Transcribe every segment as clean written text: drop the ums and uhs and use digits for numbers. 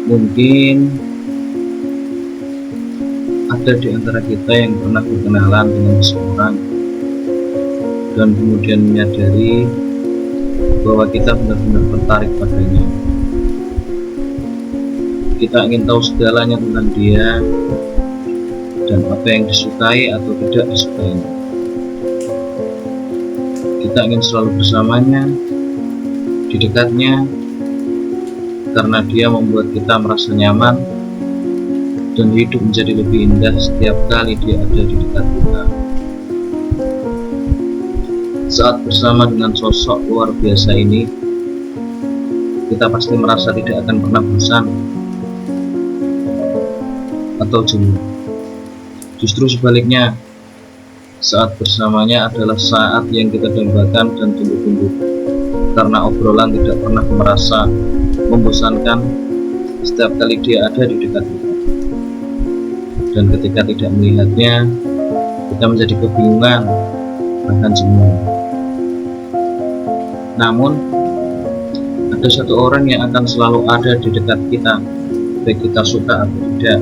Mungkin ada di antara kita yang pernah berkenalan dengan seseorang dan kemudian menyadari bahwa kita benar-benar tertarik padanya. Kita ingin tahu segalanya tentang dia dan apa yang disukai atau tidak disukainya. Kita ingin selalu bersamanya, di dekatnya, karena dia membuat kita merasa nyaman dan hidup menjadi lebih indah setiap kali dia ada di dekat kita. Saat bersama dengan sosok luar biasa ini, kita pasti merasa tidak akan pernah bosan atau jenuh. Justru sebaliknya, saat bersamanya adalah saat yang kita dambakan dan tunggu-tunggu, karena obrolan tidak pernah merasa membosankan setiap kali dia ada di dekat kita. Dan ketika tidak melihatnya, kita menjadi kebingungan, bahkan jenuh. Namun, ada satu orang yang akan selalu ada di dekat kita, baik kita suka atau tidak.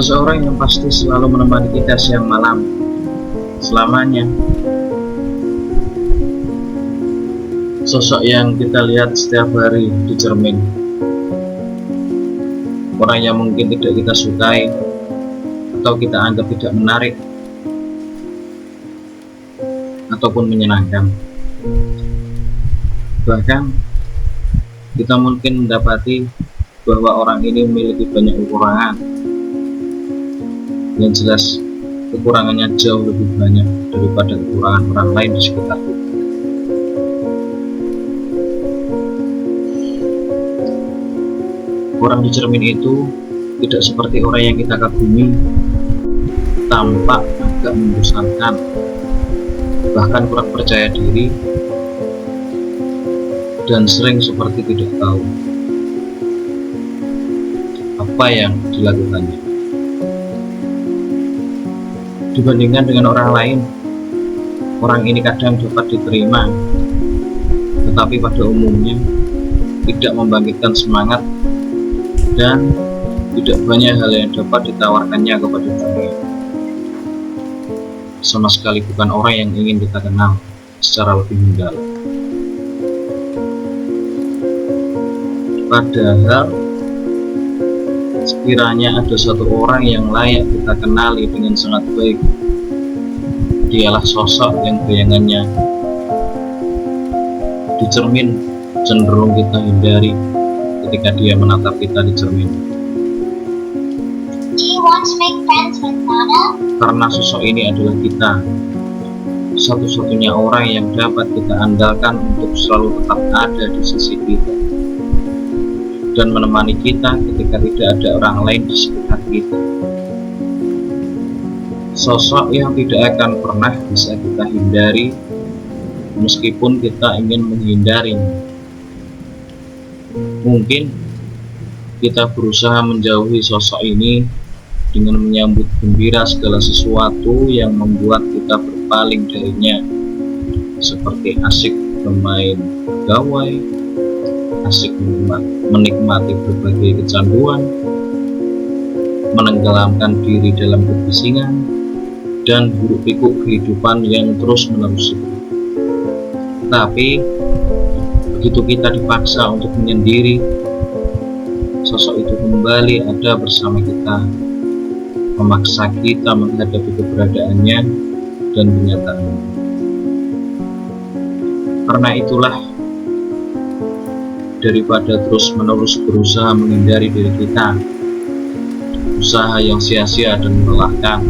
Seseorang yang pasti selalu menemani kita siang malam, selamanya. Sosok yang kita lihat setiap hari di cermin. Orang yang mungkin tidak kita sukai atau kita anggap tidak menarik ataupun menyenangkan. Bahkan kita mungkin mendapati bahwa orang ini memiliki banyak kekurangan. Yang jelas kekurangannya jauh lebih banyak daripada kekurangan orang lain di sekitar kita. Orang di cermin itu tidak seperti orang yang kita kagumi, tampak agak membosankan, bahkan kurang percaya diri, dan sering seperti tidak tahu apa yang dilakukannya. Dibandingkan dengan orang lain, orang ini kadang dapat diterima, tetapi pada umumnya tidak membangkitkan semangat dan tidak banyak hal yang dapat ditawarkannya kepada dunia. Sama sekali bukan orang yang ingin kita kenal secara lebih mendalam. Padahal sekiranya ada satu orang yang layak kita kenali dengan sangat baik, dialah sosok yang bayangannya di cermin cenderung kita hindari ketika dia menatap kita di cermin. Karena sosok ini adalah kita, satu-satunya orang yang dapat kita andalkan untuk selalu tetap ada di sisi kita dan menemani kita ketika tidak ada orang lain di sekitar kita. Sosok yang tidak akan pernah bisa kita hindari meskipun kita ingin menghindarinya. Mungkin kita berusaha menjauhi sosok ini dengan menyambut gembira segala sesuatu yang membuat kita berpaling darinya, seperti asik bermain gawai, asik menikmati berbagai kecanduan, menenggelamkan diri dalam kebisingan, dan hiruk-pikuk kehidupan yang terus-menerus. Tapi begitu kita dipaksa untuk menyendiri, sosok itu kembali ada bersama kita, memaksa kita menghadapi keberadaannya dan kenyataannya. Karena itulah, daripada terus-menerus berusaha menghindari diri kita, usaha yang sia-sia dan melelahkan,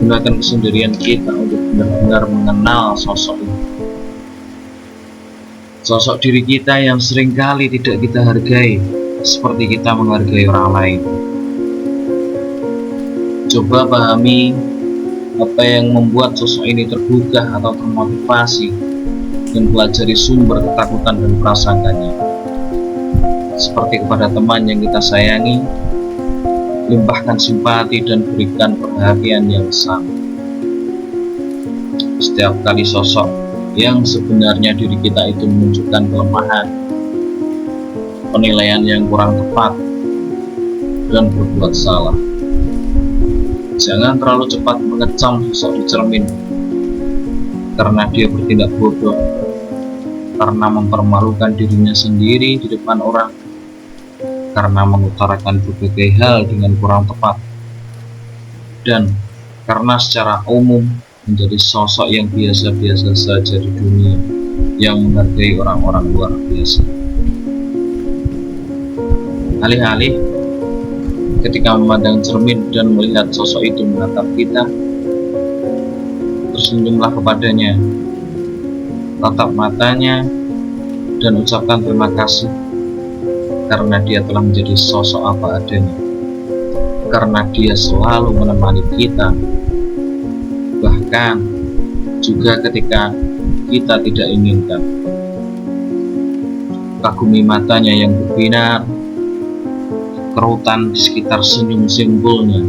gunakan kesendirian kita untuk benar-benar mengenal sosok itu. Sosok diri kita yang seringkali tidak kita hargai seperti kita menghargai orang lain. Coba pahami apa yang membuat sosok ini tergugah atau termotivasi, dan pelajari sumber ketakutan dan prasangkanya. Seperti kepada teman yang kita sayangi, limpahkan simpati dan berikan perhatian yang sama. Setiap kali sosok yang sebenarnya diri kita itu menunjukkan kelemahan, penilaian yang kurang tepat, dan berbuat salah. Jangan terlalu cepat mengecam sosok di cermin karena dia bertindak bodoh, karena mempermalukan dirinya sendiri di depan orang, karena mengutarakan berbagai hal dengan kurang tepat, dan karena secara umum menjadi sosok yang biasa-biasa saja di dunia, yang menghargai orang-orang luar biasa. Alih-alih ketika memandang cermin dan melihat sosok itu menatap kita, tersenyumlah kepadanya, tatap matanya, dan ucapkan terima kasih karena dia telah menjadi sosok apa adanya, karena dia selalu menemani kita, bahkan juga ketika kita tidak inginkan. Kagumi matanya yang berbinar, kerutan di sekitar senyum simpulnya,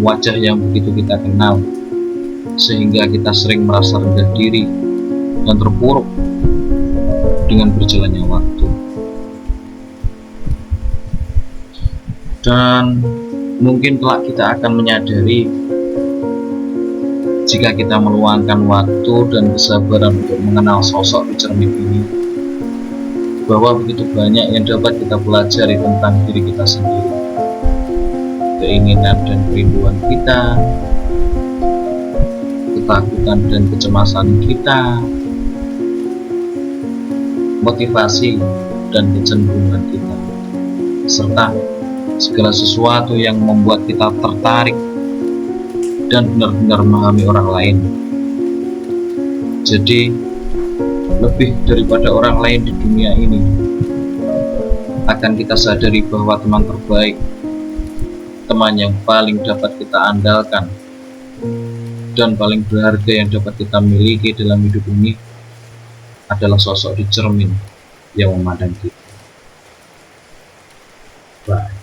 wajah yang begitu kita kenal, sehingga kita sering merasa rendah diri dan terpuruk dengan berjalannya waktu. Dan mungkin kelak kita akan menyadari, jika kita meluangkan waktu dan kesabaran untuk mengenal sosok di cermin ini, bahwa begitu banyak yang dapat kita pelajari tentang diri kita sendiri, keinginan dan kerinduan kita, ketakutan dan kecemasan kita, motivasi dan kecenderungan kita, serta segala sesuatu yang membuat kita tertarik dan benar-benar memahami orang lain. Jadi lebih daripada orang lain di dunia ini, akan kita sadari bahwa teman terbaik, teman yang paling dapat kita andalkan, dan paling berharga yang dapat kita miliki dalam hidup ini adalah sosok di cermin yang memandang kita. Bye.